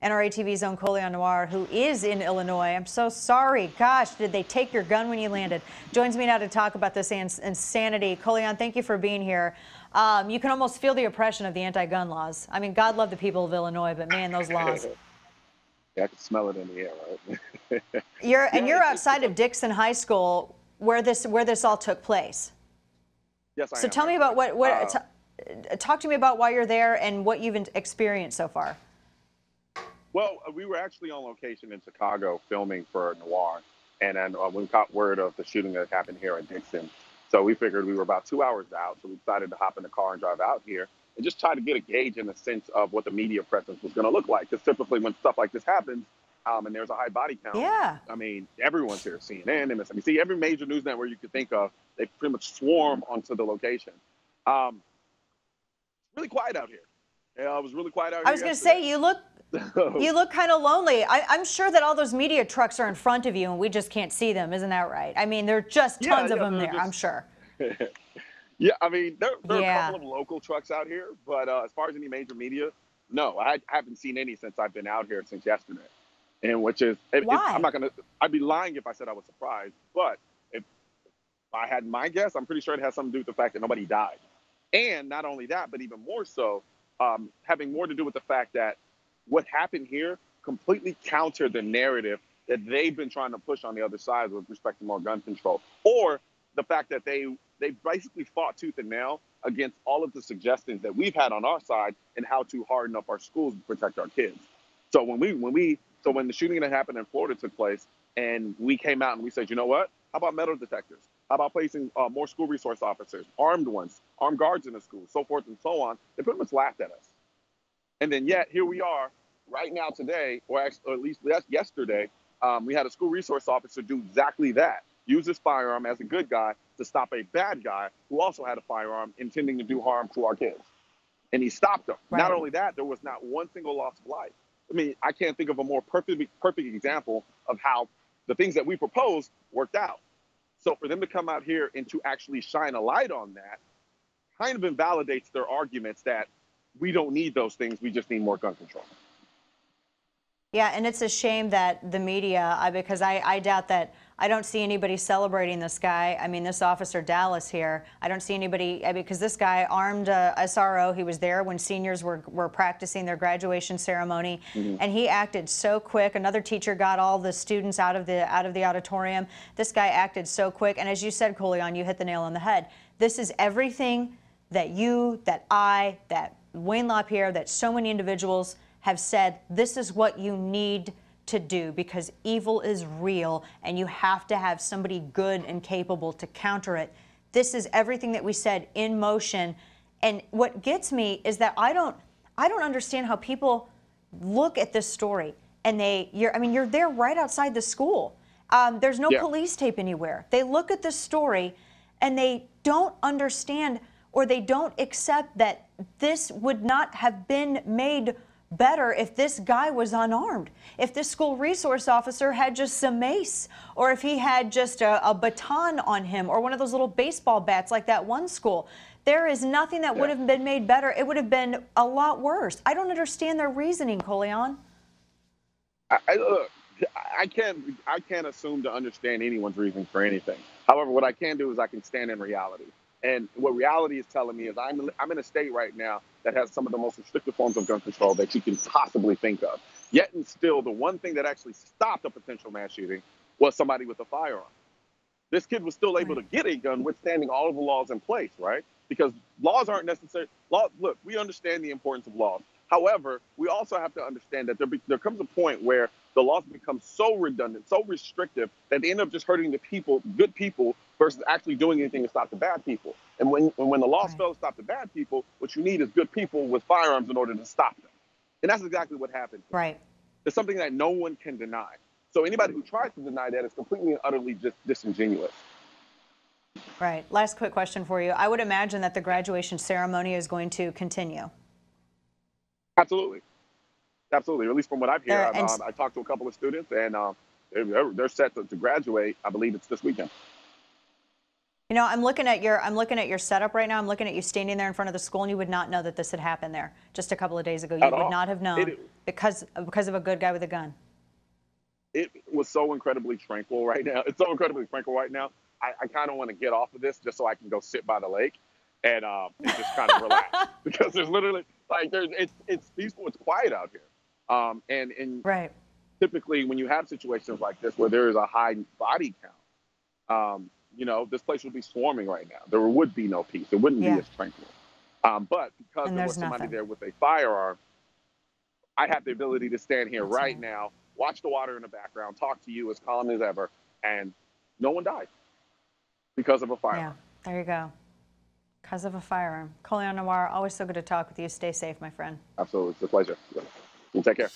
NRATV's own Colion Noir, who is in Illinois. I'm so sorry. Gosh, did they take your gun when you landed? Joins me now to talk about this insanity. Colion, thank you for being here. You can almost feel the oppression of the anti-gun laws. I mean, God love the people of Illinois, but man, those laws. Yeah, I can smell it in the air, right? You're outside of Dixon High School, where this all took place. Yes, I am. So tell me about talk to me about why you're there and what you've experienced so far. Well, we were actually on location in Chicago filming for Noir, and then we got word of the shooting that happened here in Dixon. So we figured we were about 2 hours out, so we decided to hop in the car and drive out here and just try to get a gauge and a sense of what the media presence was going to look like. Because typically when stuff like this happens, and there's a high body count, I mean, everyone's here, CNN, MSNBC, every major news network you could think of, they pretty much swarm onto the location. Really quiet out here. Yeah, it was really quiet out here. I was going to say, you look kind of lonely. I'm sure that all those media trucks are in front of you and we just can't see them. Isn't that right? I mean, there are just tons of them there, I'm sure. Yeah, I mean, there are a couple of local trucks out here, but as far as any major media, no, I haven't seen any since I've been out here since yesterday. And which is, I'd be lying if I said I was surprised, but if I had my guess, I'm pretty sure it has something to do with the fact that nobody died. And not only that, but even more so, having more to do with the fact that what happened here completely countered the narrative that they've been trying to push on the other side with respect to more gun control, or the fact that they basically fought tooth and nail against all of the suggestions that we've had on our side and how to harden up our schools to protect our kids. So when the shooting that happened in Florida took place, and we came out and we said, you know what? How about metal detectors? How about placing more school resource officers, armed ones, armed guards in the school, so forth and so on? They pretty much laughed at us. And then yet here we are right now today, or at least yesterday, we had a school resource officer do exactly that. Use his firearm as a good guy to stop a bad guy who also had a firearm intending to do harm to our kids. And he stopped them. Right. Not only that, there was not one single loss of life. I mean, I can't think of a more perfect example of how the things that we proposed worked out. So for them to come out here and to actually shine a light on that kind of invalidates their arguments that we don't need those things, we just need more gun control. Yeah, and it's a shame that the media, because I doubt that, I don't see anybody celebrating this guy. I mean, this officer Dallas here, I don't see anybody, because this guy armed SRO, he was there when seniors were practicing their graduation ceremony, and he acted so quick. Another teacher got all the students out of the auditorium. This guy acted so quick, and as you said, Colion, you hit the nail on the head. This is everything that you, that I, that Wayne LaPierre, that so many individuals have said, this is what you need to do, because evil is real and you have to have somebody good and capable to counter it. This is everything that we said in motion. And what gets me is that I don't understand how people look at this story and you're there right outside the school. There's no police tape anywhere. They look at this story and they don't understand, or they don't accept that this would not have been made better if this guy was unarmed, if this school resource officer had just some mace, or if he had just a baton on him, or one of those little baseball bats like that one school. There is nothing that would have been made better. It would have been a lot worse. I don't understand their reasoning, Colion. I can't assume to understand anyone's reasoning for anything. However, what I can do is I can stand in reality. And what reality is telling me is I'm in a state right now that has some of the most restrictive forms of gun control that you can possibly think of. Yet and still, the one thing that actually stopped a potential mass shooting was somebody with a firearm. This kid was still able to get a gun, withstanding all of the laws in place, right? Because laws aren't necessary. Look, we understand the importance of laws. However, we also have to understand that there comes a point where the laws become so redundant, so restrictive, that they end up just hurting the people, good people, versus actually doing anything to stop the bad people. And when the laws fail to stop the bad people, what you need is good people with firearms in order to stop them. And that's exactly what happened. Right. It's something that no one can deny. So anybody who tries to deny that is completely and utterly just disingenuous. Right. Last quick question for you. I would imagine that the graduation ceremony is going to continue. Absolutely. Absolutely. At least from what I've heard, I talked to a couple of students, and they're set to graduate. I believe it's this weekend. You know, I'm looking at your setup right now. I'm looking at you standing there in front of the school, and you would not know that this had happened there just a couple of days ago. You would not have known because of a good guy with a gun. It was so incredibly tranquil right now. It's so incredibly tranquil right now. I kind of want to get off of this just so I can go sit by the lake and just kind of relax because there's literally like it's peaceful, it's quiet out here. And right. Typically when you have situations like this where there is a high body count, you know, this place would be swarming right now. There would be no peace. It wouldn't be as tranquil. But because there was somebody there with a firearm, I have the ability to stand here right now, watch the water in the background, talk to you as calm as ever, and no one died because of a firearm. Yeah, there you go. Because of a firearm. Colion Noir, always so good to talk with you. Stay safe, my friend. Absolutely. It's a pleasure. We'll take care.